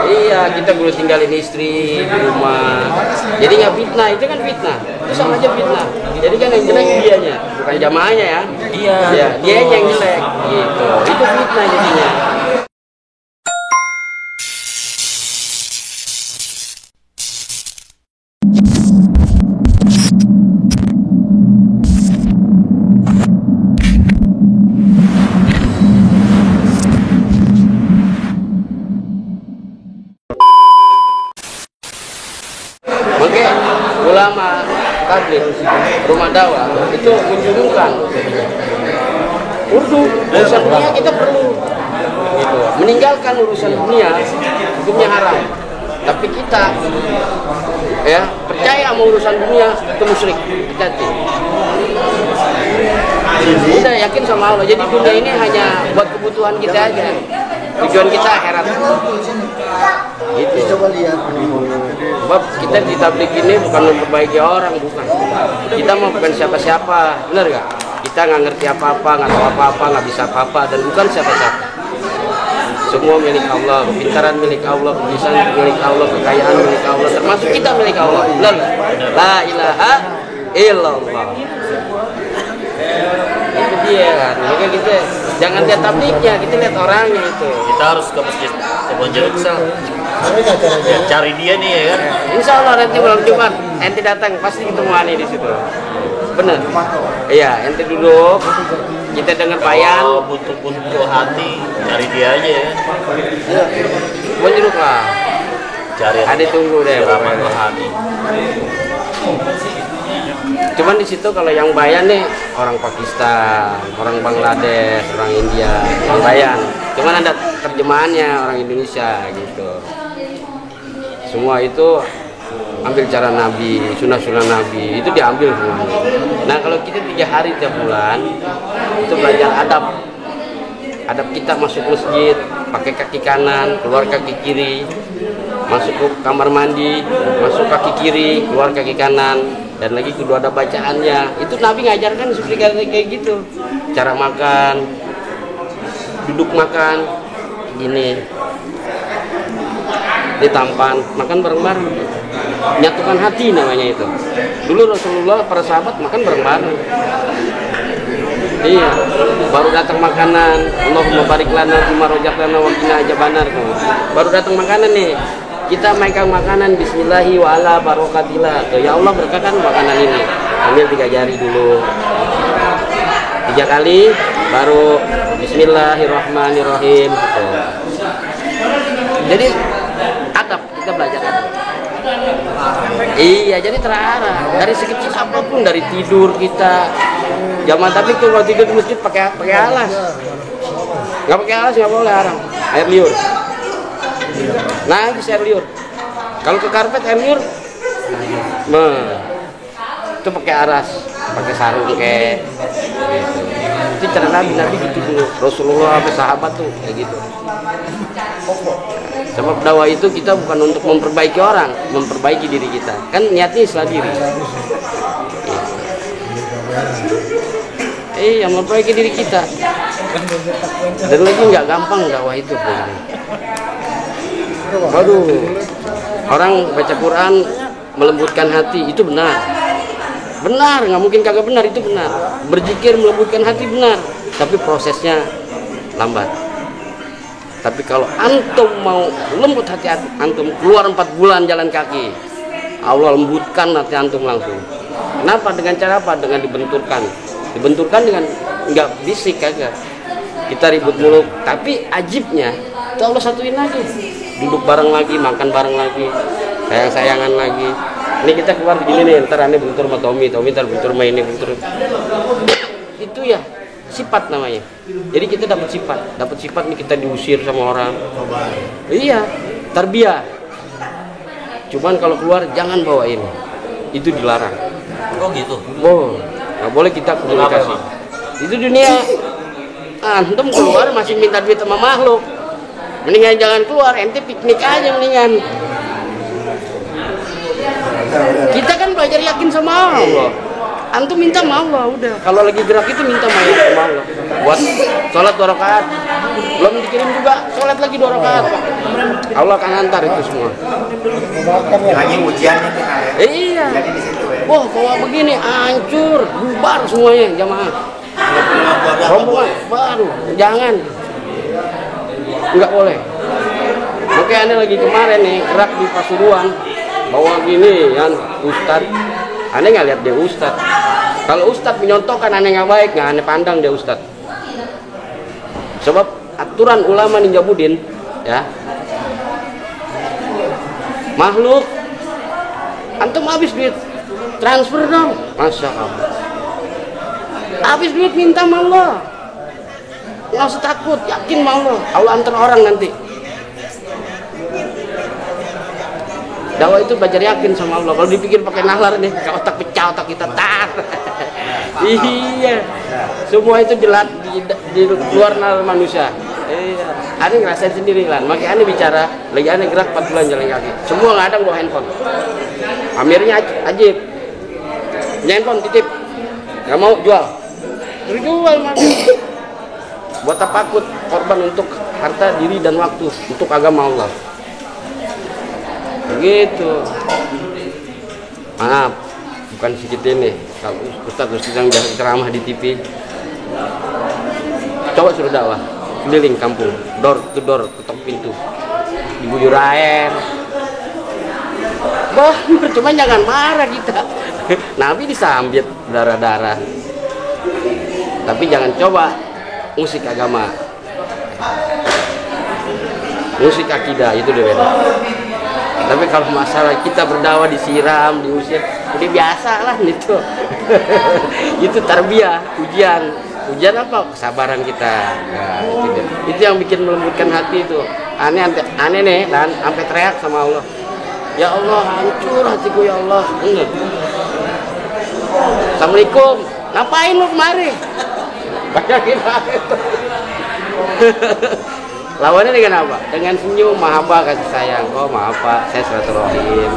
Iya, kita dulu tinggalin istri di rumah. Jadi nggak fitnah, itu kan fitnah. Itu sama aja fitnah. Jadi kan yang jelek dianya, bukan jamaahnya ya. Iya. Ya, dia yang jelek gitu. Itu fitnah jadinya. Oke, ulama tabligh rumah dakwah itu menjunjungkan urdu, urusan dunia kita perlu gitu. Meninggalkan urusan dunia hukumnya haram, tapi kita ya percaya sama urusan dunia itu musyrik. Hati-hati, udah yakin sama Allah. Jadi dunia ini hanya buat kebutuhan kita aja, tujuan kita akhirat gitu. Coba lihat. Sebab kita di tabligh ini bukan memperbaiki orang, bukan. Kita mau bukan siapa-siapa, benar gak? Kita nggak ngerti apa-apa, nggak tahu apa-apa, nggak bisa apa-apa, dan bukan siapa-siapa. Semua milik Allah, kepintaran milik Allah, kebiasaan milik Allah, kekayaan milik Allah, termasuk kita milik Allah. Benar gak? La ilaha illallah. Itu dia kan. Maka kita jangan lihat tablighnya, kita lihat orangnya itu. Kita harus ke masjid Kebonjeruk ya, cari dia nih ya kan. Insya Allah nanti malam Jumat ente datang pasti ketemu Ani di situ. Bener. Iya, ente duduk, kita dengar bayan. Kalau butuh hati, cari dia aja ya. Bonjeruk lah. Cari. Ade tunggu deh. Rahmat hati. Cuman di situ kalau yang bayan nih orang Pakistan, orang Bangladesh, orang India, yang bayan. Cuman ada terjemahannya orang Indonesia gitu. Semua itu ambil cara Nabi, sunnah-sunnah Nabi itu diambil semuanya. Nah kalau kita 3 hari tiap bulan itu belajar adab kita masuk masjid pakai kaki kanan, keluar kaki kiri, masuk ke kamar mandi, masuk kaki kiri, keluar kaki kanan, dan lagi kedua ada bacaannya. Itu Nabi ngajarkan seperti kayak gitu, cara makan, duduk makan gini, ditampan, makan bareng-bareng, nyatukan hati namanya itu. Dulu Rasulullah para sahabat makan bareng-bareng. Iya, baru datang makanan, Allahumma barik lana fima razaqtana wa qina adzabannar. Baru datang makanan nih, kita mainkan makanan bismillahi wa ala barakatillah. Tuh, ya Allah berkahkan makanan ini. Ambil 3 jari dulu, 3 kali, baru bismillahirrahmanirrahim. Tuh. Jadi adab, kita belajar adab. Iya, jadi terarah dari sekecil apapun, dari tidur kita. Zaman tapi tuh kalau tidur di masjid pakai alas. Nggak pakai alas nggak boleh, haram. Air liur. Nah, air liur. Kalau ke karpet air liur, itu pakai aras, pakai sarung kayak. Itu cara Nabi gitu dulu. Rasulullah sampai sahabat tuh kayak gitu. Sebab dakwah itu kita bukan untuk memperbaiki orang, memperbaiki diri kita. Kan niatnya islah diri. Yang memperbaiki diri kita. Dan lagi nggak gampang dakwah itu. Waduh, orang baca Quran melembutkan hati itu benar. Benar, nggak mungkin kagak benar, itu benar. Berzikir melembutkan hati benar, tapi prosesnya lambat. Tapi kalau antum mau lembut hati antum, keluar 4 bulan jalan kaki, Allah lembutkan hati antum langsung. Kenapa? Dengan cara apa? Dengan dibenturkan. Dibenturkan dengan nggak bisik kagak. Kita ribut mulu, tapi ajibnya itu Allah satuin lagi. Duduk bareng lagi, makan bareng lagi, sayang-sayangan lagi. Ini kita keluar begini nih, ntar aneh bentur sama Tommy ntar bentur sama ini, bentur. Itu ya sifat namanya. Jadi kita dapat sifat nih, kita diusir sama orang. Iya, tarbiyah. Cuman kalau keluar jangan bawa ini, itu dilarang. Oh gitu. Oh, nggak boleh kita komunikasi. Itu dunia. Antum keluar masih minta duit sama makhluk. Mendingan jangan keluar, ente piknik aja mendingan. Kita kan belajar yakin sama Allah. Antum minta sama Allah udah. Kalau lagi gerak itu minta sama Allah. Buat sholat 2 rakaat. Belum dikirim juga, sholat lagi 2 rakaat. Allah akan hantar itu semua. Lagi ujiannya kita ya. Iya. Jadi di situ ya. Wah, bawa begini hancur, bubar semuanya jamaah. Rombongan baru, jangan. Nggak boleh. Oke, Anda lagi kemarin nih gerak di Pasuruan, bawa gini kan, Ustadz. Anda nggak lihat dia Ustadz. Kalau Ustadz menyontohkan Anda nggak baik, nggak Anda pandang dia Ustadz. Sebab aturan ulama Ninjabudin, ya, makhluk, antum habis duit, transfer dong, masya Allah. Habis duit minta sama Allah, nggak usah takut, yakin sama Allah. Allah antar orang nanti. Dakwah itu belajar yakin sama Allah. Kalau dipikir pakai nalar nih, ke otak pecah, otak kita tar. Iya, semua itu jelas di luar nalar manusia. Iya, Ane ngerasain sendiri lah. Makanya Ane bicara, lagi Ane gerak 4 bulan jalan kaki. Semua nggak ada bawa handphone. Amirnya ajib, punya handphone titip, nggak mau jual, terjual mana? Buat apa takut korban untuk harta diri dan waktu untuk agama Allah. Begitu. Maaf, bukan sedikit ini. Kalau Ustadz sedang ceramah di TV, coba suruh dakwah keliling kampung, door to door, ketok pintu, diguyur air. Boh, cuma jangan marah kita. Nabi disambit darah-darah. Tapi jangan coba musik agama, musik akidah itu udah beda. Tapi kalau masalah kita berdakwah disiram, diusir, udah biasa lah itu. Itu tarbiyah, ujian apa? Kesabaran kita. Nah, itu yang bikin melembutkan hati itu. Aneh nih, dan sampai teriak sama Allah. Ya Allah, hancur hatiku ya Allah. Assalamualaikum. Ngapain lu kemari? Bayangin itu. Lawannya dengan apa? Dengan senyum, mahabbah, kasih sayang. Oh maaf Pak, saya silaturahim.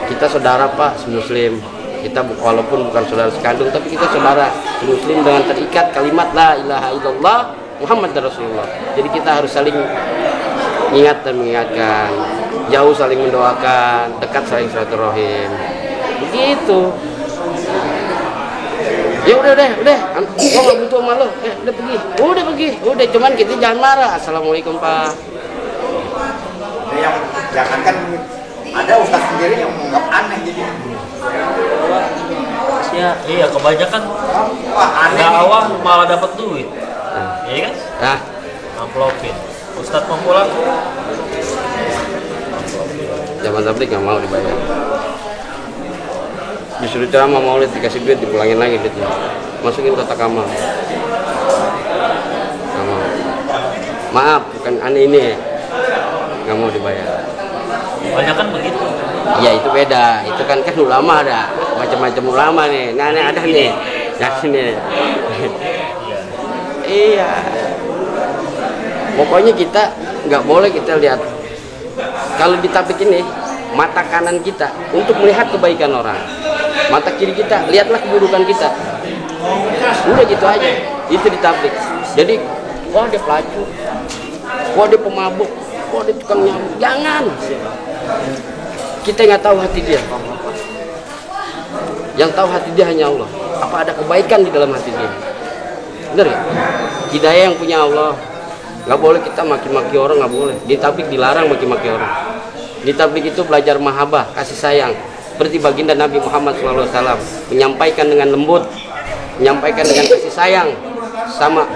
Kita saudara Pak, semuslim. Kita walaupun bukan saudara sekandung, tapi kita saudara semuslim dengan terikat kalimat la ilaha illallah Muhammad Rasulullah. Jadi kita harus saling ingat dan mengingatkan, jauh saling mendoakan, dekat saling silaturahim. Begitu. Ya udah, gua nggak butuh sama lo, udah pergi, cuman kita jangan marah. Assalamualaikum Pak. Yang jangankan ada ustaz sendiri yang menganggap aneh jadi. Ya, iya kebanyakan Wah, aneh. dakwah malah dapat duit, iya kan? Nah, Amplopin. Ustadz mau pulang? zaman tabligh nggak mau dibayar. Disuruh ceramah maulid dikasih duit, dipulangin lagi duitnya, masukin kotak amal. Nggak mau. Maaf, bukan aneh ini, nggak mau dibayar. Banyak kan begitu. Iya itu beda, itu kan ulama ada macam-macam ulama nih. Nah ini ada nih, nah sini. Iya. Pokoknya kita nggak boleh kita lihat. Kalau di tablik ini, mata kanan kita untuk melihat kebaikan orang. Mata kiri kita, lihatlah keburukan kita. Udah gitu aja. Itu di tablik. Jadi, wah dia pelacur, wah dia pemabuk, wah dia tukang nyamuk. Jangan. Kita nggak tahu hati dia. Yang tahu hati dia hanya Allah. Apa ada kebaikan di dalam hati dia? Benar ya? Hidayah yang punya Allah. Nggak boleh kita maki-maki orang, nggak boleh. Di tablik dilarang maki-maki orang. Di tablik itu belajar mahabbah, kasih sayang. Seperti baginda Nabi Muhammad SAW menyampaikan dengan lembut, menyampaikan dengan kasih sayang sama.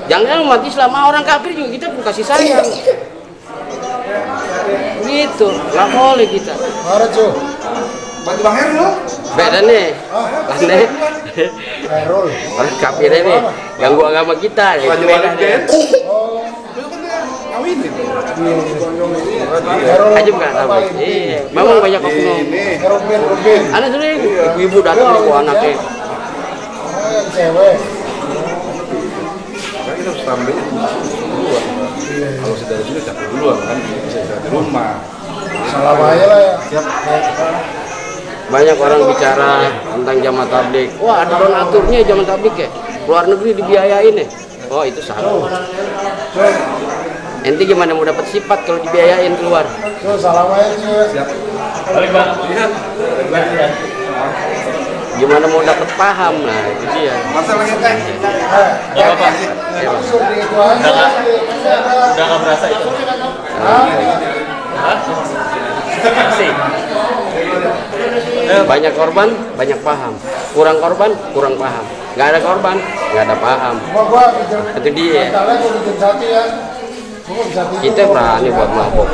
Jangan umat Islam, orang kafir juga kita pun kasih sayang. Gitu, nggak boleh kita. Marah cuy. Bantu Bang Heru lo. Beda nih, aneh. Orang kafir ini ganggu agama kita. Ya, itu beda nih. Aja nggak tahu. Iya, memang banyak oknum. Aneh sering, ibu datang ke anaknya. Cewek. Kita harus tampilnya duluan. Kalau sudah dari sini capek duluan kan, bisa di rumah. Salam aja lah ya. Siap. Banyak orang bicara tentang jamaah tabligh. Wah, ada donaturnya jamaah tabligh ya. Luar negeri dibiayain ya. Oh, itu salah. Ente gimana mau dapat sifat kalau dibiayain keluar? Balik bang. Gimana mau dapat paham? Nah itu dia. Masalahnya kan Gak apa-apa. Udah nggak berasa itu. Hah? Masih. Banyak korban, banyak paham. Kurang korban, kurang paham. Nggak ada korban, nggak ada paham. Itu dia. Kita berani buat mabok.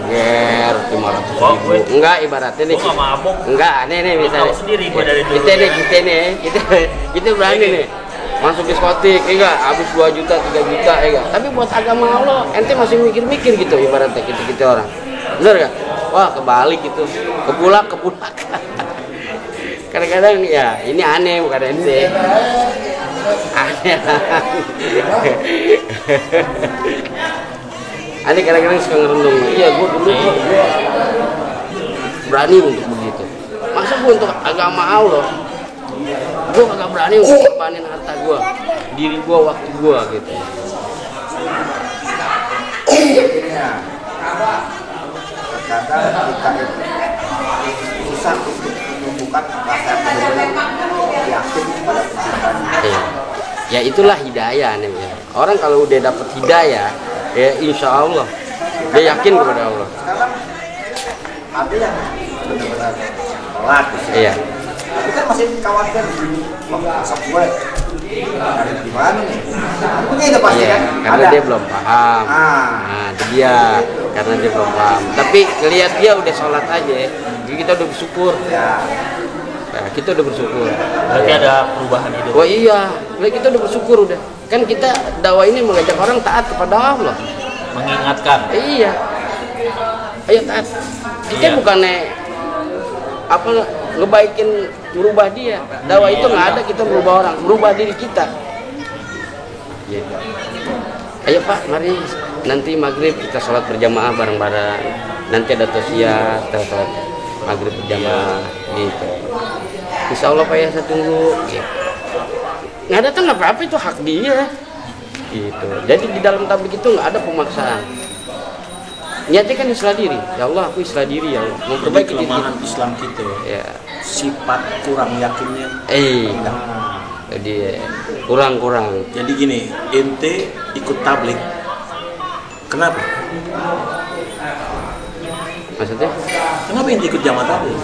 Ger 500.000. Enggak ibaratnya nih. Gua nggak mabok. Enggak, nih misalnya. Tahu sendiri gua dari dulu. Kita berani nih. Masuk diskotik, enggak, habis 2 juta, 3 juta, enggak. Tapi buat agama Allah, ente masih mikir-mikir gitu ibaratnya kita orang. Bener gak? Wah kebalik gitu, kepulak. Kadang-kadang ya ini aneh bukan ente. Aneh. Aneh kadang-kadang suka ngerendung. Iya gua dulu gua berani untuk begitu. Masa gua untuk agama Allah? Gue kagak berani untuk korbanin harta gue, diri gue, waktu gue gitu. Terkadang kita itu susah untuk menumbuhkan rasa yakin pada penciptaan. Ya itulah hidayah nih. Orang kalau udah dapet hidayah, ya insya Allah dia yakin kepada Allah. Sekarang ada yang benar-benar sholat, Iya. tapi kan masih khawatir, wah asap gue dari gimana nih? Punya itu pasti kan? Karena dia belum paham. Nah, itu dia, karena dia belum paham. Tapi ngelihat dia udah sholat aja, jadi kita udah bersyukur. Ya. Nah, kita udah bersyukur. Berarti ada perubahan hidup. Wah iya, kita udah bersyukur udah. Kan kita dakwah ini mengajak orang taat kepada Allah. Mengingatkan. Iya. Ayo taat. Kita Iya. bukannya apa ngebaikin merubah dia. Dakwah itu nggak ada kita merubah orang, merubah diri kita. Gitu. Ayo Pak, mari nanti maghrib kita sholat berjamaah bareng-bareng. Nanti ada tausiah, kita sholat maghrib berjamaah gitu. Insya Allah Pak ya saya tunggu. Gitu. Nggak ada kan apa-apa, itu hak dia. Gitu. Jadi di dalam tablik itu nggak ada pemaksaan. Niatnya kan islah diri. Ya Allah, aku islah diri ya Allah. Mau perbaiki diri. Kelemahan Islam kita Ya. sifat kurang yakinnya. Jadi kurang. Jadi gini, ente ikut tablik. Kenapa? Maksudnya? Kenapa ente ikut jamaah tablik?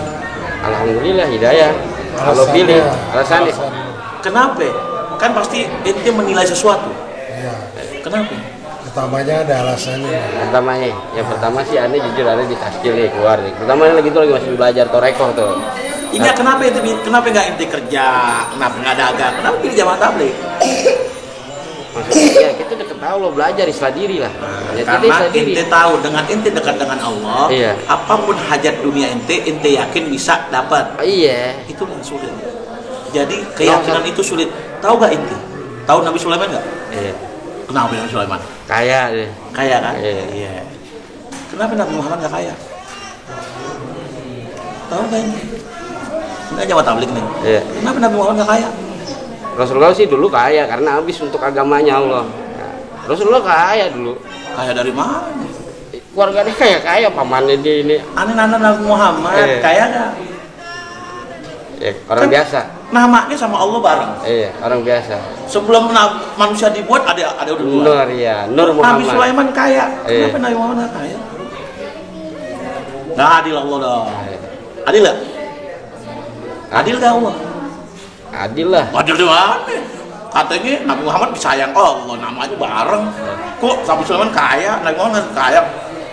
Alhamdulillah hidayah. Kalau pilih alasannya. Kenapa? Kan pasti ente menilai sesuatu. Kenapa? Pertamanya ada alasannya. Yang pertama sih aneh jujur aneh ditaskil nih keluar nih. Pertama lagi itu lagi masih belajar torekoh tuh. Ingat kenapa nggak ente kerja? Kenapa nggak dagang? Kenapa pilih jamaah tablik? Maksudnya ya kita udah ketahui lo belajar islah diri lah. Ya, Karena islah diri. ente tahu dengan ente dekat dengan Allah, Iya. apapun hajat dunia ente yakin bisa dapat. Iya. Itu yang sulit. Jadi keyakinan itu sulit. Tahu gak ente? Tahu Nabi Sulaiman gak? Iya. Kenapa Nabi Sulaiman? Kaya deh. Kaya kan? Iya. Kenapa Nabi Muhammad gak kaya? Tahu gak ini? Ini jamaah tablik nih. Iya. Kenapa Nabi Muhammad gak kaya? Rasulullah sih dulu kaya karena habis untuk agamanya Allah. Rasulullah kaya dulu. Kaya dari mana? Keluarganya kaya pamannya dia ini. Anak-anak Nabi Muhammad kaya gak? Orang biasa. Namanya sama Allah bareng. Iya, orang biasa. Sebelum manusia dibuat ada udah dua. Nur ya, Nur Muhammad. Nabi Sulaiman kaya. Iya. Kenapa Nabi Muhammad gak kaya? Nggak adil Allah dong. Adil gak? Adil gak Allah? Adil lah. Adil di mana? Katanya Nabi Muhammad disayang Allah, namanya bareng. Kok Nabi Sulaiman kaya, Nabi Muhammad kaya?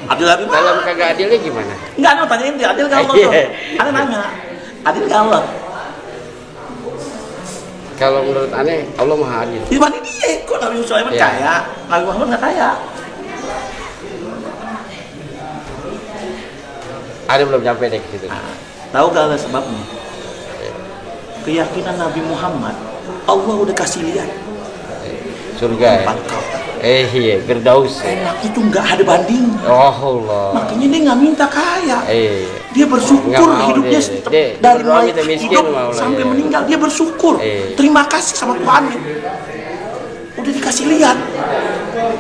Adil lagi? Dalam kagak adilnya gimana? Enggak, ada tanyain dia, adil gak Allah tuh? Ada nanya, adil gak Allah? Kalau menurut aneh, Allah maha adil. Di mana dia? Kok Nabi Sulaiman Iya. kaya, Nabi Muhammad gak kaya? Ada belum sampai deh ke situ. Nah, tahu gak lah sebabnya? Keyakinan Nabi Muhammad, Allah udah kasih lihat Surga ya. tempat kau. Iya, Firdaus. Enak itu nggak ada banding. Oh Allah. Makanya dia nggak minta kaya. Iya. Dia bersyukur Nggak mau hidupnya dia dari berdoa mulai minta miskin hidup mau lah sampai dia. meninggal dia bersyukur. Iya. Terima kasih sama Tuhan. Udah dikasih lihat.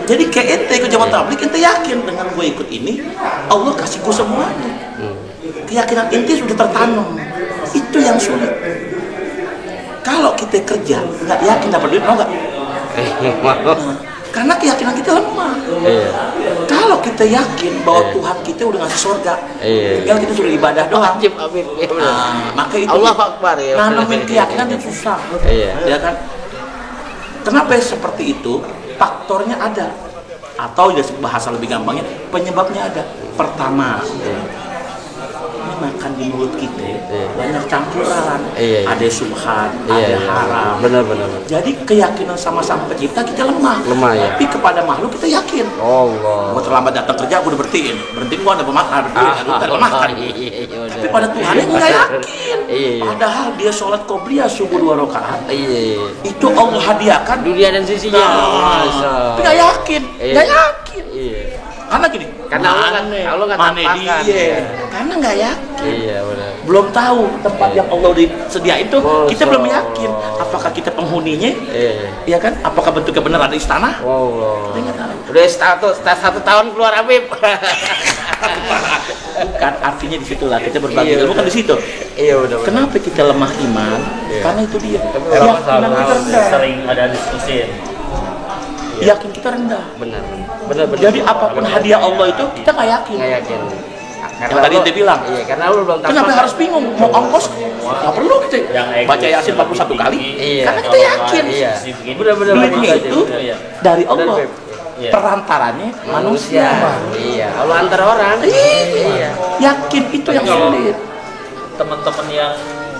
Jadi kayak ente ikut jamaah tabligh, ente yakin dengan gue ikut ini Allah kasih gue semuanya. Keyakinan ente sudah tertanam. Itu yang sulit. Kalau kita kerja nggak yakin dapat duit, mau nggak? Karena keyakinan kita lemah. Kalau kita yakin bahwa Tuhan kita udah ngasih surga, tinggal kita suruh ibadah doang. Maka itu Allah Akbar ya. nanamin keyakinan itu susah. Ya kan? Kenapa seperti itu? Faktornya ada. Atau bahasa lebih gampangnya, penyebabnya ada. Pertama, ini makan di mulut kita banyak campuran, ada subhan, ada haram. Benar. Jadi keyakinan sama sang pencipta kita lemah. Ya. Tapi kepada makhluk kita yakin. Allah. Gua terlambat datang kerja, gua udah berhentiin. Berhentiin gua ada pemakan, ada lemahkan. Tapi pada Tuhan yang nggak yakin. Padahal dia sholat qobliyah subuh 2 rakaat. Itu Allah hadiahkan Dunia dan sisinya. Tapi nggak yakin, nggak yakin. Karena gini, Karena Allah nggak tampakkan. Karena nggak yakin. Benar. Belum tahu tempat yang Allah disediain itu, kita belum yakin. Apakah kita penghuninya? Ya kan? Apakah bentuknya benar ada istana? Kita nggak tahu. Udah 1 tahun keluar Habib. Bukan, artinya di situlah kita berbagi ilmu kan di situ. Benar. Kenapa kita lemah iman? Karena itu dia. Kalau Keyakinan kita rendah. sering ada diskusi. Yakin kita rendah. Benar. Jadi apapun hadiah Allah itu kita nggak yakin. Nggak yakin. Yang tadi dia bilang. Karena lu belum tahu. Kenapa harus bingung? Mau ongkos? Nggak perlu kita baca Yasin 41 kali. Karena kita yakin. Benar. Duitnya itu dari Allah. Perantaranya manusia. Allah antar orang. Yakin itu yang sulit. Teman-teman yang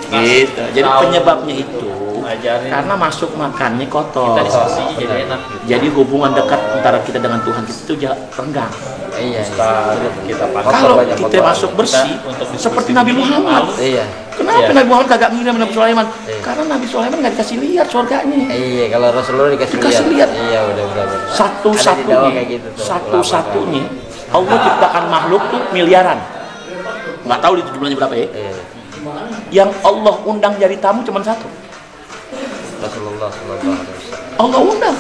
Gitu. Jadi penyebabnya itu ngajarin karena masuk makannya kotor. kita diskusinya jadi enak gitu. Jadi hubungan dekat antara kita dengan Tuhan itu renggang. Kita Kalau kita masuk bersih seperti Nabi Muhammad. Kenapa Nabi Muhammad kagak ngirim Nabi Sulaiman? Karena Nabi Sulaiman nggak dikasih lihat surganya. Kalau Rasulullah dikasih lihat. Udah. Satu-satunya Allah ciptakan makhluk tuh miliaran. Nggak tahu itu jumlahnya berapa ya. Yang Allah undang jadi tamu cuma satu. Rasulullah SAW. Allah undang.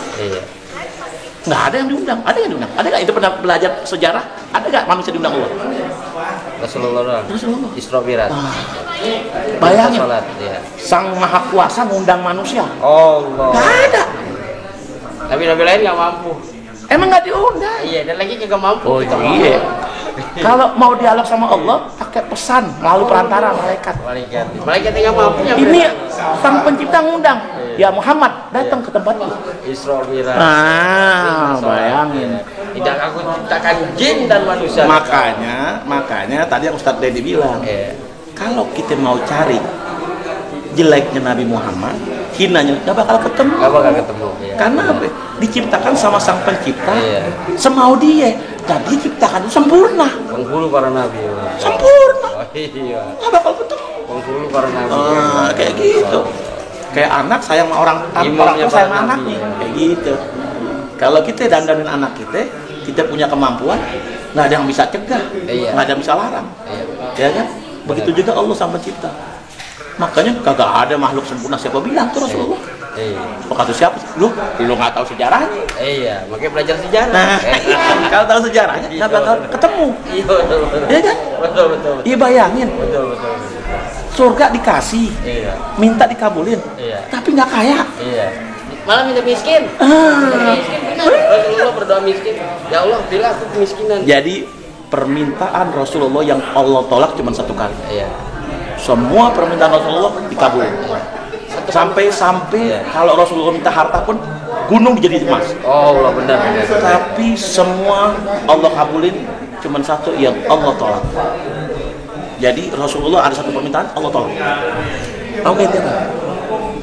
Nggak ada yang diundang. Ada yang diundang. Ada nggak itu pernah belajar sejarah? Ada nggak manusia diundang Allah? Rasulullah. Isra Mi'raj. Bayangin. Salat, Sang Maha Kuasa ngundang manusia. Allah. Nggak ada. Nabi-nabi lain nggak mampu. Emang nggak diundang. Dan lagi nggak mampu. Iya. Kalau mau dialog sama Allah, pakai pesan melalui perantara malaikat. Malaikat yang nggak mampu. Ini sang pencipta ngundang. Ya Muhammad, datang ke tempatku. Isra Mi'raj. Bayangin. Tidak aku ciptakan jin dan manusia. Makanya tadi yang Ustadz Dedi bilang, kalau kita mau cari jeleknya Nabi Muhammad, hinanya nggak bakal ketemu. Karena apa? Diciptakan sama sang pencipta, semau dia. Dan dia ciptakan itu sempurna. Penghulu para nabi. Sempurna. Nggak bakal ketemu. Penghulu para nabi. Kayak gitu. Kayak anak sayang sama orang tua sayang sama anaknya. Kayak gitu. Kalau kita dandanin anak kita punya kemampuan, nggak ada yang bisa cegah, nggak ada yang bisa larang. Ya kan? Begitu juga Allah sang pencipta. Makanya kagak ada makhluk sempurna. Siapa bilang tuh Rasulullah? Kata siapa? Lu nggak tahu sejarahnya. Makanya belajar sejarah. Nah, kalau tahu sejarahnya nggak bakal ketemu. Betul. Iya kan? Betul. Iya bayangin. Betul. Surga dikasih, minta dikabulin, tapi nggak kaya. Malah minta miskin. Miskin benar. Rasulullah berdoa miskin. Ya Allah, bila aku kemiskinan. Jadi permintaan Rasulullah yang Allah tolak cuma satu kali. Semua permintaan Rasulullah dikabulin. Sampai kalau Rasulullah minta harta pun gunung jadi emas. Allah benar. Tapi semua Allah kabulin, cuma satu yang Allah tolak. Jadi Rasulullah ada satu permintaan Allah tolak. Oke,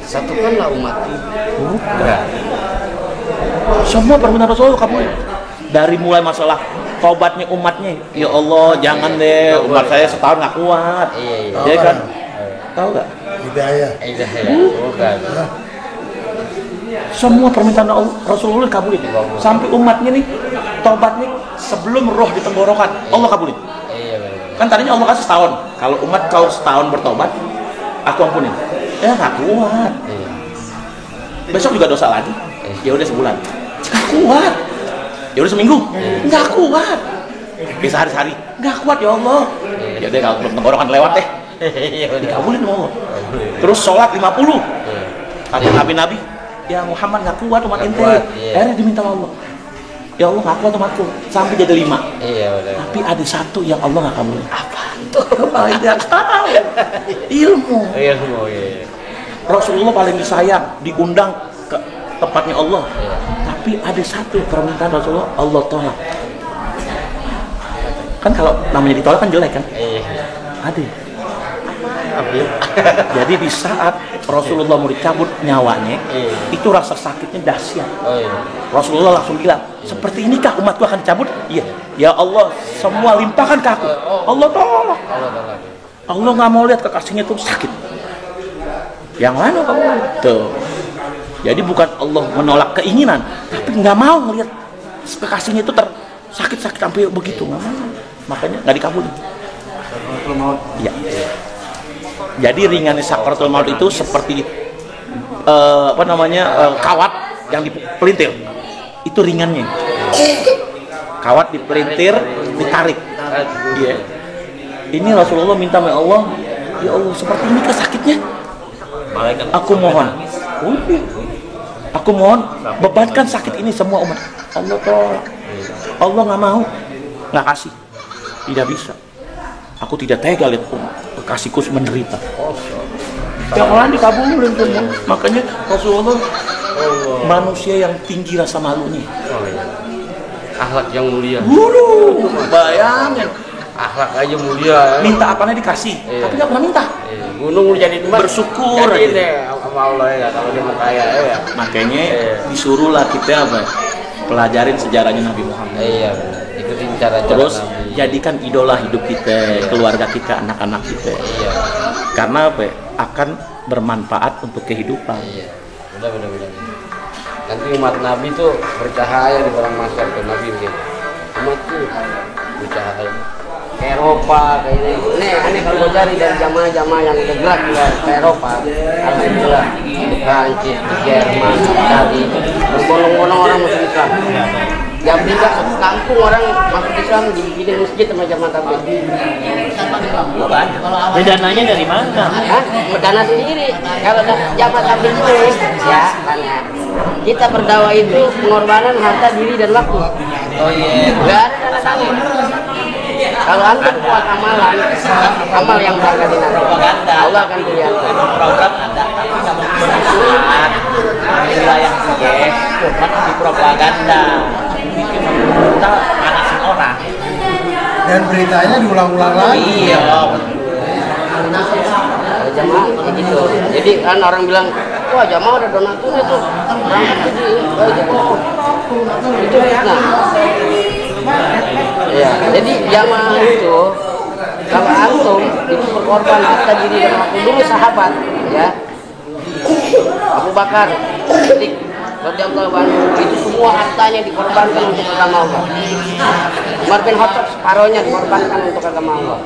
Satukanlah umatku. Semua permintaan Rasulullah kabulin. Dari mulai masalah taubatnya umatnya, ya Allah jangan deh umat saya setahun nggak kuat. Ya kan? Tahu nggak? Hidayah. Bukan. Semua permintaan Rasulullah kabulin. Sampai umatnya nih taubatnya sebelum roh di tenggorokan Allah kabulin. Kan tadinya Allah kasih setahun. Kalau umat kau setahun bertobat, aku ampunin. Nggak kuat. Besok juga dosa lagi. Ya udah sebulan. Nggak kuat. Ya udah seminggu, nggak kuat. Bisa hari-hari, nggak kuat ya Allah. Ya udah kalau belum tenggorokan lewat deh, dikabulin sama Allah. Terus sholat 50, kata nabi-nabi, ya Muhammad nggak kuat umat ente. Akhirnya diminta sama Allah. Ya Allah nggak kuat umatku, sampai jadi 5. Tapi ada satu yang Allah nggak kabulin. Apa tuh? Tidak tahu. Ilmu. Rasulullah paling disayang, diundang ke tempatnya Allah. Tapi ada satu permintaan Rasulullah, Allah tolak. Kan kalau namanya ditolak kan jelek kan? Ada. Jadi di saat Rasulullah mau dicabut nyawanya, itu rasa sakitnya dahsyat. Rasulullah langsung bilang, seperti inikah umatku akan dicabut? Iya. Ya Allah, semua limpahkan ke aku. Allah tolak. Allah nggak mau lihat kekasihnya itu sakit. Yang mana kamu? Tuh. Jadi bukan Allah menolak keinginan, tapi nggak mau ngelihat kekasihnya itu sakit-sakit sampai begitu, nggak mau. Makanya nggak dikabulin. Iya. Jadi ringannya sakaratul maut itu seperti kawat yang dipelintir. Itu ringannya. Kawat dipelintir, ditarik. Iya. Ini Rasulullah minta sama Allah, ya Allah seperti ini sakitnya. Aku mohon. Aku mohon bebankan sakit ini semua umat. Allah tolak. Allah nggak mau, nggak kasih. Tidak bisa. Aku tidak tega lihat kekasihku menderita. Yang lain dikabulin semua. Makanya Rasulullah manusia yang tinggi rasa malunya. Akhlak yang mulia. Bayangin. Akhlak aja mulia. Minta apanya dikasih, tapi nggak pernah minta. Gunung jadi tempat. Bersyukur jadi aja. deh sama Allah ya kalau dia mau kaya ya. Makanya disuruhlah kita pelajarin sejarahnya Nabi Muhammad. Ikutin cara-cara Terus Nabi. jadikan idola hidup kita, keluarga kita, anak-anak kita. Karena akan bermanfaat untuk kehidupan. Benar. Nanti umat Nabi tuh bercahaya di orang masyarakat ke Nabi begitu. Umatku bercahaya. Ke Eropa kayak ini. Aneh kalau mau cari dari jamaah-jamaah yang udah gerak ke Eropa, alhamdulillah di Prancis, di Jerman, Itali, berbondong-bondong orang masuk Islam. Yang pindah ke kampung orang masuk Islam dibikin masjid sama jamaah tabligh. Dananya dari mana? Dana sendiri. Kalau jamaah tabligh itu ya karena kita berdakwah itu pengorbanan harta diri dan waktu. Gak ada dana. Kalau antum kuat amalan, amal yang berangkat di nanti, Allah akan kelihatan. Program ada, tapi nggak mau bermanfaat. Wilayah cuma di propaganda, bikin kita panasin orang. Dan beritanya diulang-ulang lagi. Iya. Jamaah kayak gitu. Jadi kan orang bilang, wah jamaah ada donaturnya tuh, berangkat itu fitnah. Ya, jadi jamaah itu kalau antum itu berkorban harta diri dan waktu dulu sahabat, ya Abu Bakar, Siddiq, radhiyallahu anhu itu semua hartanya dikorbankan untuk agama Allah. Umar bin Khattab separohnya dikorbankan untuk agama Allah.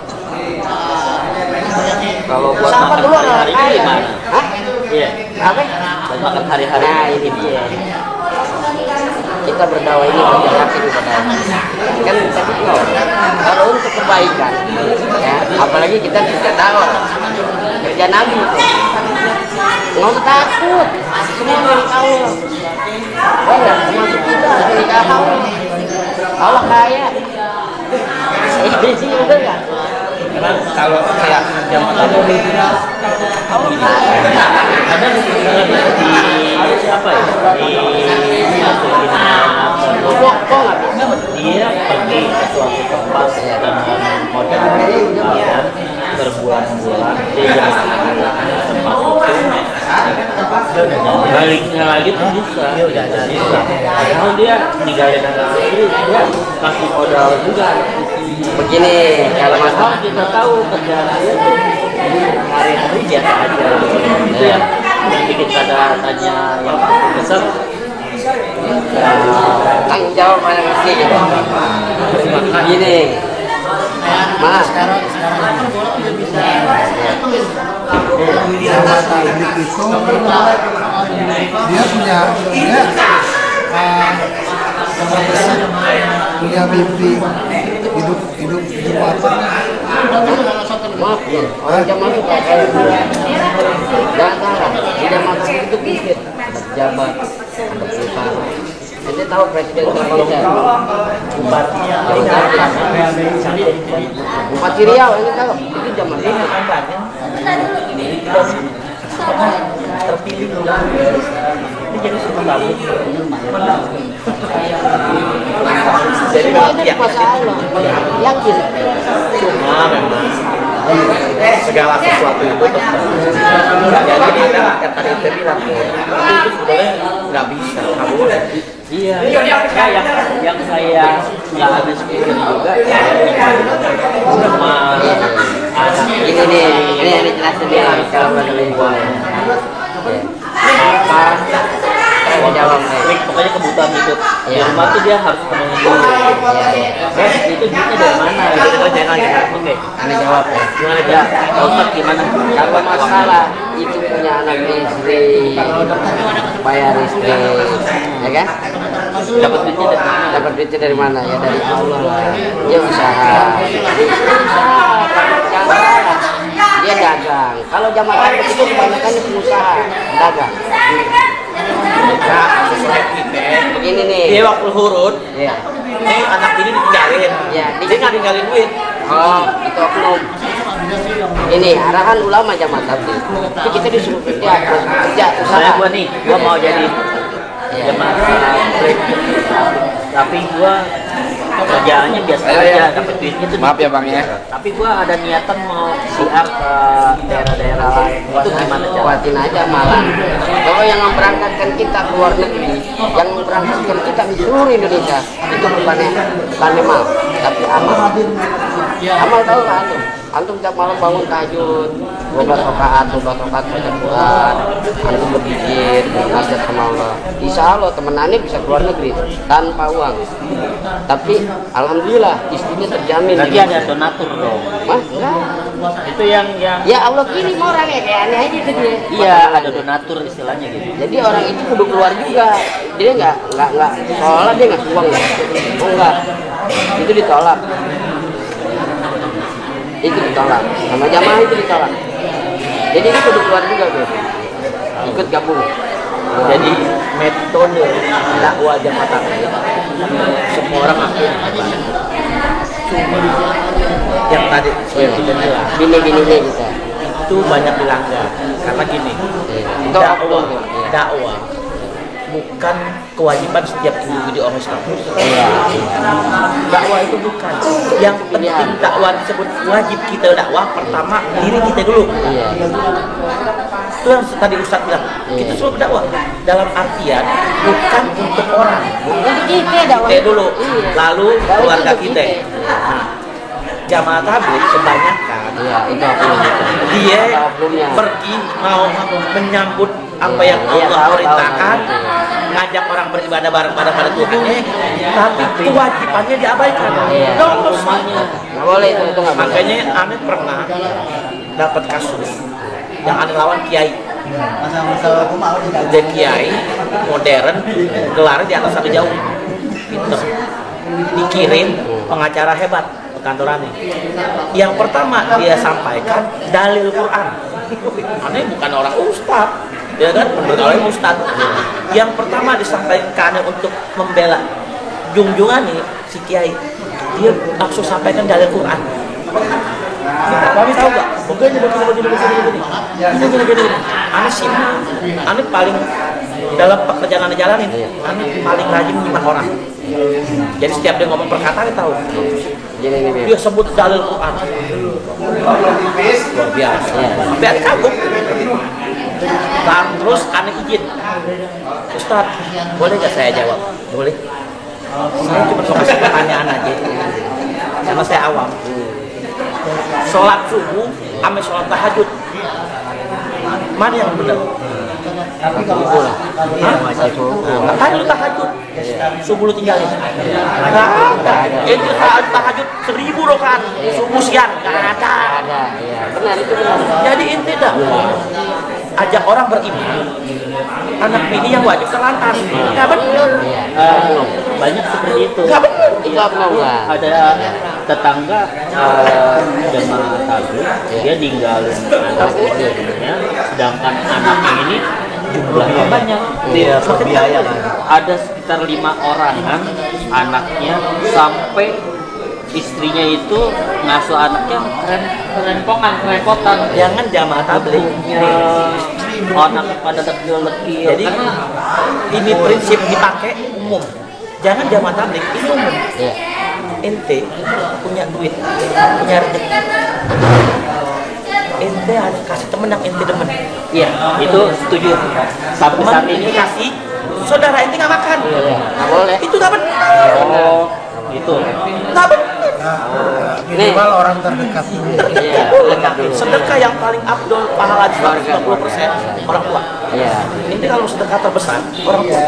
Kalau buat sahabat dulu orang kaya, Iya. apa? Makan hari-hari. Nah ini dia. Kita berdakwah ini belajar yakin kepada Allah. Kan tadi kalau untuk kebaikan, ya, apalagi kita kerja dakwah, kerja Nabi itu, nggak usah takut, semua milik Allah. Termasuk kita milik Allah. Allah kaya. Ini sih udah nggak? Karena kalau kayak zaman lalu ada di siapa ya? Dia pergi ke suatu tempat dengan modal berbulan-bulan dia tempat itu baliknya lagi tuh bisa kalau dia ninggalin anak istri dia kasih modal juga. Begini, kalau masalah kita tahu kerjaan dia tuh hari-hari biasa aja itu yang bikin tanda tanya yang besar. Tanggung jawab pada mesti gitu. Gini, Mas. Jamaah tabligh itu dia punya punya mimpi hidup apa? Maaf ya, orang zaman itu kayak saya jangan salah, di zaman itu pikir jabat, ada perusahaan. Ente tahu presiden Indonesia, Bupati Riau, ente tahu itu zaman itu. Terpilih ini jadi super bagus. Jadi Semua itu masalah, yakin. cuma memang segala sesuatu itu jadi ada yang tadi saya bilang itu sebenarnya nggak bisa kamu Iya, yang saya nggak habis pikir juga sama anak Ini yang dijelasin dia kalau ada lingkungan. apa Saya jawab pokoknya kebutuhan hidup di Iya. rumah tuh dia harus penuhin dulu. Itu duitnya dari mana? Gitu saya nanya. Oke, Anda jawab ya. gimana dia? Kalau Ustaz gimana? Kalau masalah itu punya anak istri, bayar istri, ya kan? Dapat duitnya dari mana? Dapat duitnya dari mana? Ya dari Allah lah. Dia usaha. Jadi istri usaha. Jangan salah. Dia dagang. Kalau jamaah itu kebanyakan pengusaha, dagang. nah sesuai kita Begini nih. dia waktu hurut Ya. nih anak ini ditinggalin Ya, dia nggak tinggalin duit Oh, itu oknum. Ini arahan ulama jamaah tabligh. Itu kita disuruh kerja, terus kerja Saya usaha. gua mau jadi Iya. jemaah tabligh. Tapi gua kerjaannya biasa aja, dapat duitnya tuh. Maaf ya Bang ya. Tapi gua ada niatan mau siar ke daerah-daerah lain. Itu gimana cara? Kuatin aja malah. Kalau yang memberangkatkan kita ke luar negeri, yang memberangkatkan kita di seluruh Indonesia, itu bukan mal, tapi amal. Amal tahu kan antum? Antum tiap malam bangun tahajud, 12 rakaat baca Quran, antum berzikir, bermunajat sama Allah. Insya Allah temenannya bisa keluar negeri tanpa uang. Tapi alhamdulillah istrinya terjamin. Berarti ada donatur dong. Mah? Enggak. Itu yang Ya Allah kirim orang ya kayak aneh aja itu dia. iya ada donatur istilahnya gitu. Jadi orang itu kudu keluar juga. Dia nggak seolah dia nggak uang nggak. Oh enggak. Itu ditolak. Itu ditolak. Sama jamaah itu ditolak. Jadi dia kudu keluar juga tuh. Ikut gabung. Jadi metode dakwah jamaah tabligh semua orang aktif. yang tadi yang kita bilang Gini gitu. itu banyak dilanggar karena gini Itu dakwah oknum. dakwah bukan kewajiban setiap individu orang Islam. Dakwah itu bukan. Yang penting dakwah disebut wajib kita dakwah pertama diri kita dulu. Iya. Itu yang tadi Ustaz bilang. Kita suruh berdakwah dalam artian bukan untuk orang. Untuk kita dakwah. Kita dulu, Iya. lalu Baru keluarga untuk kita. Nah, jamaah tabligh kebanyakan Iya, itu oknum. dia Ada oknumnya. pergi mau menyambut apa yang Iya, Allah tahu, perintahkan, tahu. ngajak orang beribadah bareng pada Tuhannya, tapi kewajibannya diabaikan. Iya. Dosanya. Nggak boleh itu nggak boleh. Makanya aneh pernah dapat kasus yang aneh lawan kiai. Dia kiai modern, gelarnya di atas satu jauh. Pinter. Dikirim pengacara hebat ke kantorannya. Yang pertama dia sampaikan dalil Quran. Aneh bukan orang ustaz, ya kan? Bergaul ustaz. Yang pertama disampaikan untuk membela junjungan nih si kiai. Dia langsung sampaikan dalil Quran. Kami tahu gak? Begini. Aneh sih, aneh paling dalam pekerjaan aneh jalanin, aneh paling rajin nyimak orang. Jadi setiap dia ngomong perkataan dia tahu. Gini. Dia sebut dalil Quran. Luar biasa. Sampai aneh kagum. Dan terus aneh izin. Ustaz, boleh gak saya jawab? Boleh. Saya cuma mau kasih pertanyaan aja. Karena saya awam. Sholat subuh sama sholat tahajud, mana yang benar? Subuh lah. Ngapain lu tahajud? Subuh lu tinggalin. Nggak ada. Itu tahajud 1000 rakaat. Subuh siang nggak ada. Ada, iya. Benar itu benar. Jadi inti dah. ajak orang beriman, anak bini yang wajib terlantar. Nggak benar. Banyak seperti itu. Nggak benar. Itu apa enggak? Ada tetangga jemaah tabligh, dia ninggalin anak istrinya, sedangkan anaknya ini jumlahnya banyak. Dia berbiaya kan. Ada sekitar 5 orang kan anaknya, sampai istrinya itu ngasuh anaknya kerepotan. Jangan jamaah tabligh. Anak pada lekil. Jadi ini prinsip dipakai umum. Jangan jamaah tabligh, ini umum. Iya. Ente punya duit, punya rezeki. Ente harus kasih temen yang ente demen. Iya, itu setuju. Sampai saat Temen ini ente kasih, saudara ente nggak makan. Nggak boleh. Itu nggak benar. oh itu. Nggak benar. Minimal orang terdekat dulu. Iya, dekat dulu. Sedekah yang paling abdol pahala 150% orang tua. Iya. Ini kalau sedekah terbesar orang tua.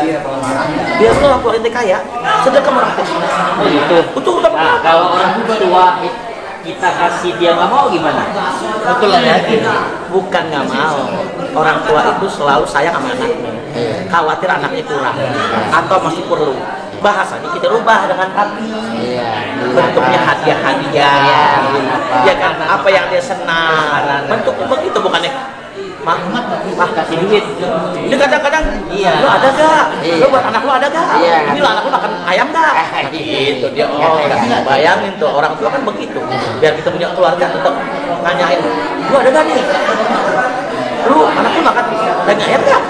Biar orang tua ente kaya, sedekah orang tua. Oh gitu. Betul betul. Nah, kalau orang tua kita kasih dia nggak mau gimana? Betul ya. Bukan nggak mau. Orang tua itu selalu sayang sama anaknya. Khawatir anaknya kurang atau masih perlu. Bahasanya kita rubah dengan hati. Iya. Bentuknya hadiah-hadiah. Iya. Ya kan, apa yang dia senang. Bentuknya begitu, bukannya mah kasih duit. Ini kadang-kadang, lu ada gak? Lu buat anak lu ada gak? Iya. Ini lu anak lu makan ayam gak? Gitu dia. Oh, bayangin tuh orang tua kan begitu. Biar kita punya keluarga tetap nanyain, lu ada gak nih? Lu anak lu makan daging ayam gak?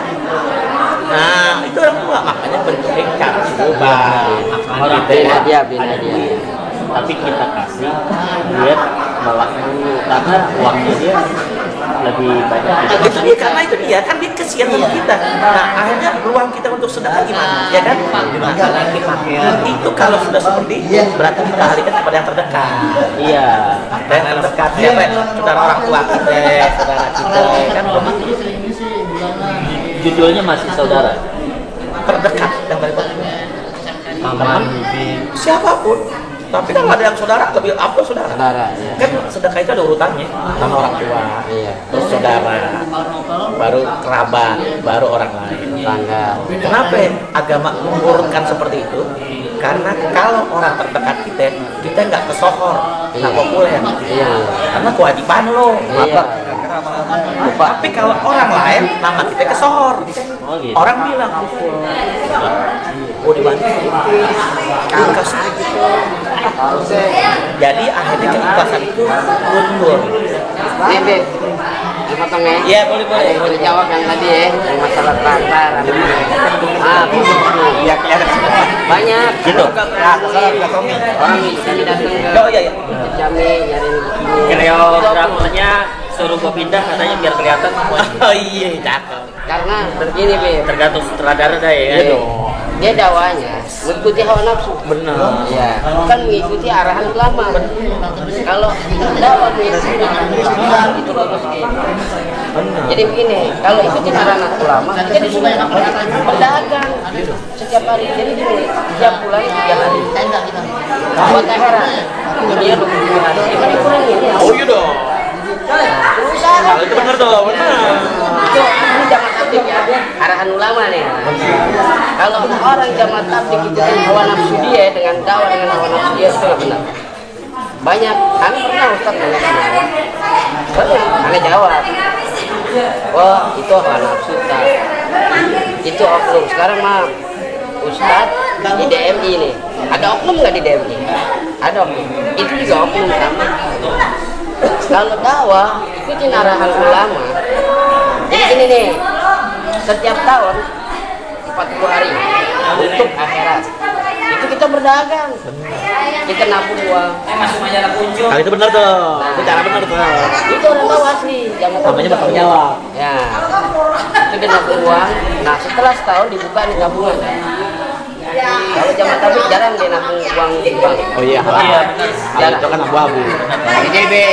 Nah, itu orang tua, makanya bentuknya harus berubah. Orang Bina tua dia, bina dia. tapi kita kasih duit bawa dulu karena uangnya dia lebih banyak. Itu dia, karena itu dia kan dia kesian sama kita. Nah, akhirnya ruang kita untuk sedekah gimana? Ya kan? Lagi pakaian. Itu kalau sudah seperti itu berarti kita alihkan kepada yang terdekat. Iya. Yang terdekat siapa? Saudara orang tua kita, saudara kita kan Judulnya masih saudara. terdekat yang paling penting. Teman, siapapun. Tapi kan ada yang saudara lebih apa saudara? Saudara, iya. Kan sedekah itu ada urutannya. Sama orang tua, Iya. terus saudara, baru kerabat, baru orang lain. Tangga. Kenapa agama mengurutkan seperti itu? Karena kalau orang terdekat kita nggak kesohor, nggak Iya. populer. Iya. Karena kewajiban lo. Iya. Tapi kalau orang lain, nama kita kesohor. Oh gitu. Orang bilang, oh dibantu, dikasih gitu. Jadi akhirnya keikhlasan itu muncul. Nih, Beb. Dipotong ya? Iya, boleh. Boleh jawab yang tadi ya, yang masalah transfer. Ya kelihatan semua. Banyak. Gitu. Orang bisa datang ke Oh iya. Jambi nyariin begini. Koreografernya suruh gua pindah katanya biar kelihatan semuanya. Oh iya, cakep. Karena begini, Beb. Tergantung sutradara dah ya kan. Dia dakwanya mengikuti hawa nafsu. Benar. Ya, bukan mengikuti arahan ulama. Kalau dakwah mengikuti itu bagus gitu. Jadi begini, kalau ikutin arahan ulama, kita disuruh berdagang setiap hari. Jadi gini, setiap bulan 3 hari. Buat heran, dia 20 hari. Gimana kurangin? Oh iya dong. Kalau itu benar dong, benar. Itu ini jangan tablik ya, arahan ulama nih. Kalau orang jamaah tablik itu dengan hawa nafsu dia, dengan dakwah dengan hawa nafsu dia, itu nggak benar. Banyak, kami pernah Ustaz nanya kemarin, kami jawab, oh itu hawa nafsu tak, itu oknum. Sekarang mah Ustaz di DMI nih, ada oknum nggak di DMI? Ada oknum, itu juga oknum sama. Kalau dakwah ikutin arahan ulama. Jadi gini nih, setiap tahun 40 hari untuk akhirat. Itu kita berdagang. Kita nabung uang. Kalau itu benar tuh. Itu cara benar tuh. Itu orang tahu asli, jangan Namanya bakal jawab. Ya. Itu dia nabung uang. Nah, setelah setahun dibuka nih tabungan. Kalau jamaah tabligh jarang dia nabung uang di bank. Oh iya, Jarang. itu kan abu-abu. Jadi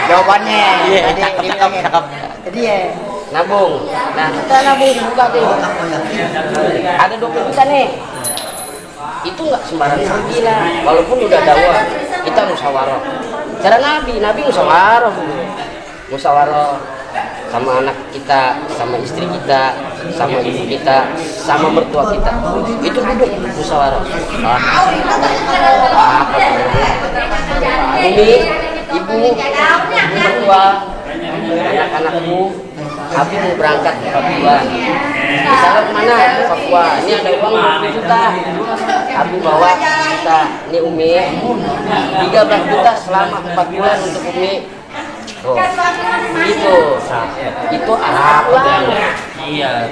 jawabannya. Iya, cakep. Jadi ya nabung. Nah setelah nabung dibuka tuh ada 20 juta nih. Itu nggak sembarang pergi lah. Walaupun udah dakwah, kita musyawarah. Cara Nabi musyawarah. Musyawarah. sama anak kita, sama istri kita, sama ibu kita, sama mertua kita. Itu duduk musyawarah. Ini ibu mertua, anak-anakmu, Abi mau berangkat ke Papua. Misalnya kemana? Ke Papua. Ini ada uang 20 juta. Abi bawa juta. Ini Umi 13 juta selama 4 bulan untuk Umi. Oh, gitu. Itu anak pulang. Iya.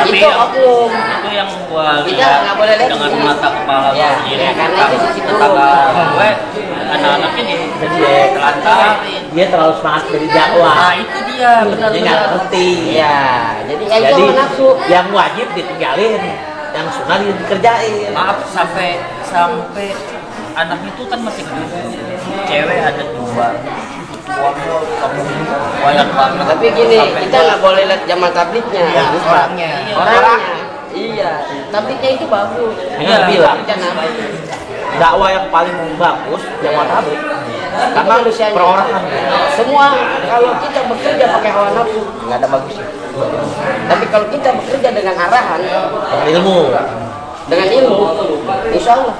Itu oknum. Itu yang gua Kita lihat nggak boleh lihat dengan di sini. mata kepala Ya, sendiri. ya, karena itu sisi buruk. Tetangga gue, anak-anaknya ditelantarin. Dia terlalu semangat dari dakwah. Nah itu dia, Dia nggak benar-benar. ngerti. Ya, jadi ya itu Jadi hawa nafsu. yang wajib ditinggalin, yang sunnah dikerjain. Maaf sampai anak itu kan masih kecil. Cewek ada 2. Banyak banget. Tapi gini, kita nggak boleh lihat zaman tabliknya, orangnya. orangnya. Iya, tabliknya itu bagus. Iya, bilang. Kerja Nabi. Dakwah yang paling bagus jamaah tabligh. Karena manusianya. perorangan. Semua kalau kita bekerja pakai hawa nafsu nggak ada bagusnya. Tapi kalau kita bekerja dengan arahan, Ilmu. dengan ilmu, insya Allah.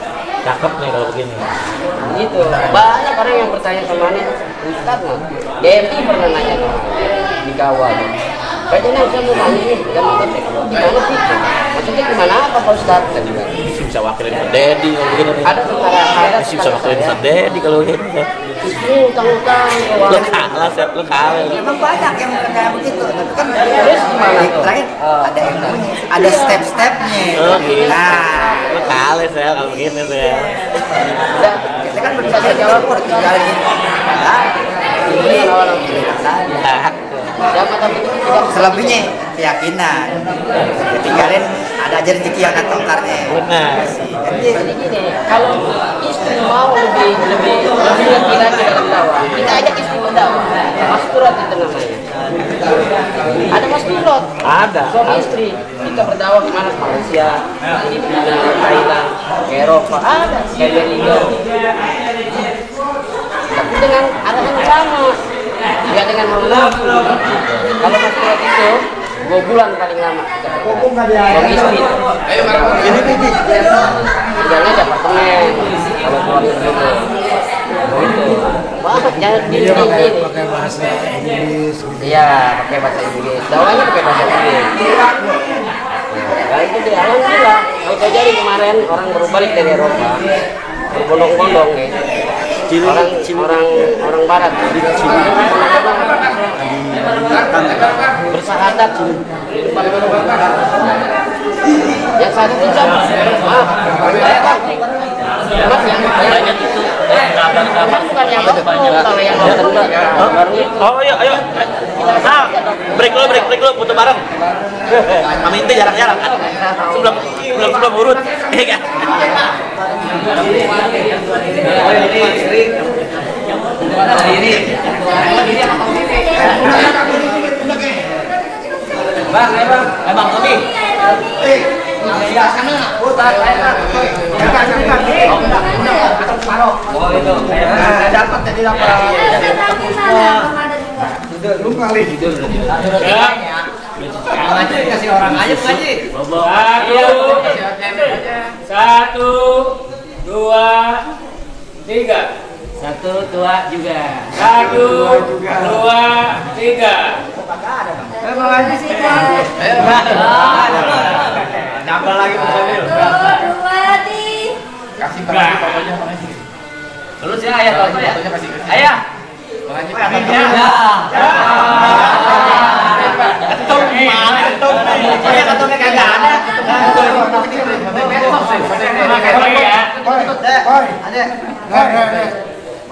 Cakep nih kalau begini. Gitu. Banyak orang yang bertanya sama Ane, Ustaz nggak? DMI pernah nanya sama Ane, di kawal. Kayaknya saya mau nanya nih, zaman tabligh gimana sih? Maksudnya gimana apa Pak Ustaz? Saya bilang. Bisa wakilin Pak Dedi kalau begini. Ada tentara, ada Bisa wakilin Pak Dedi kalau begini. Ini utang-utang, Lu kalah, Sep, lu kalah. Memang banyak yang kayak begitu, tapi kan Terus gimana tuh? terakhir ada ilmunya, ada step-stepnya. Oh, gitu. Nah, Lu kalah, Sep, kalau begini, Sep. Udah, kita kan bisa jawab kok tinggalin. Nah, ini orang Nah, siapa tapi itu tidak selebihnya keyakinan. Tinggalin ada aja rezeki yang datang karnya. benar. jadi gini, kalau istri mau lebih laki-laki dalam dakwah, kita ajak istri berdakwah. Maskurat itu namanya. Ada maskurat. Ada. Suami istri kita berdakwah kemana? Ke Malaysia, di Thailand, ke Eropa, ada. Kayak Belgia. Tapi dengan arahan sama, nggak dengan hawa nafsu. Kalau maskurat itu 2 bulan paling lama. Suami istri. Ini bibi. Tinggalnya di apartemen. Kalau suami istri itu. Gitu. Wah, jangan Dia pakai gini. pakai bahasa Inggris gitu. Iya, pakai bahasa Inggris. Dakwahnya pakai bahasa Inggris. Nah, itu dia. Alhamdulillah. Kalau kau jadi kemarin orang baru balik dari Eropa, berbondong-bondong ya. Orang Barat. Bersahadat. Yang satu itu siapa? Maaf. Mas yang Banyak itu. Kabar-kabar bukan yang banyak. Kalau yang baru itu. Oh, ayo. Nah, break dulu, foto bareng. Kami itu jarang-jarang kan. Sebelum urut. Iya kan? Emang Tony. Oh itu. Dapat jadi dapat. Lu kali. Kasih orang aja Bu Haji. Satu, dua, tiga. 1, 2 juga. 1, 2, 3. Bang Haji sih Bu Haji. Ayo. Nambah lagi Bu Samil. Kasih barang pokoknya Bang Haji. Terus ya ayah kalau ya. Ayah. Ketum mana ketum? Dia ketumnya kagak ada. Ada.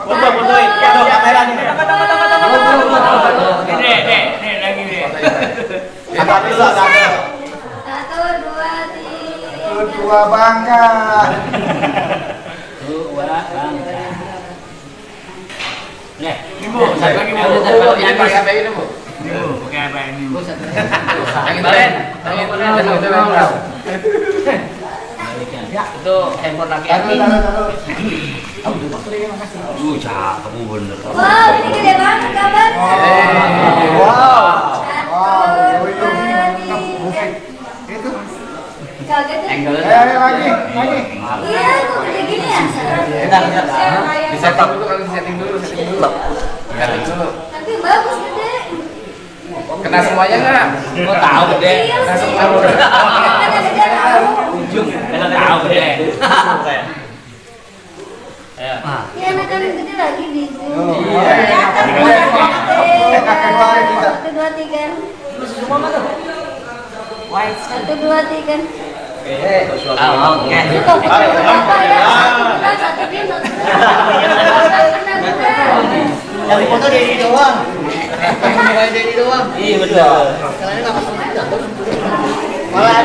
Fotoin. Aduh, kameranya. Nih, lagi nih. Apa dulu ada? 1, 2, 3. Dua bangga. Nih, Ibu, satu lagi Bu. Yang pakai apa ini Bu? pakai apa ini? Yang balen. Itu handphone laki-laki. Wow, ini gede banget kabar. Wow. gede. Lagi. Iya, kok gede gini ya? Di setup dulu kali setting dulu. Setting dulu. Tapi bagus gede. Kena semuanya nggak? Gua tahu gede. Iya Kena sih. semua. Ada gede tahu. Karena tahu gede. Ya. Ya anak kan gede lagi di sini. Iya. Satu, dua, tiga. Satu, dua, tiga. Oke. Satu dia, satu. Yang foto dari doang. Dari doang. Iya betul. Malah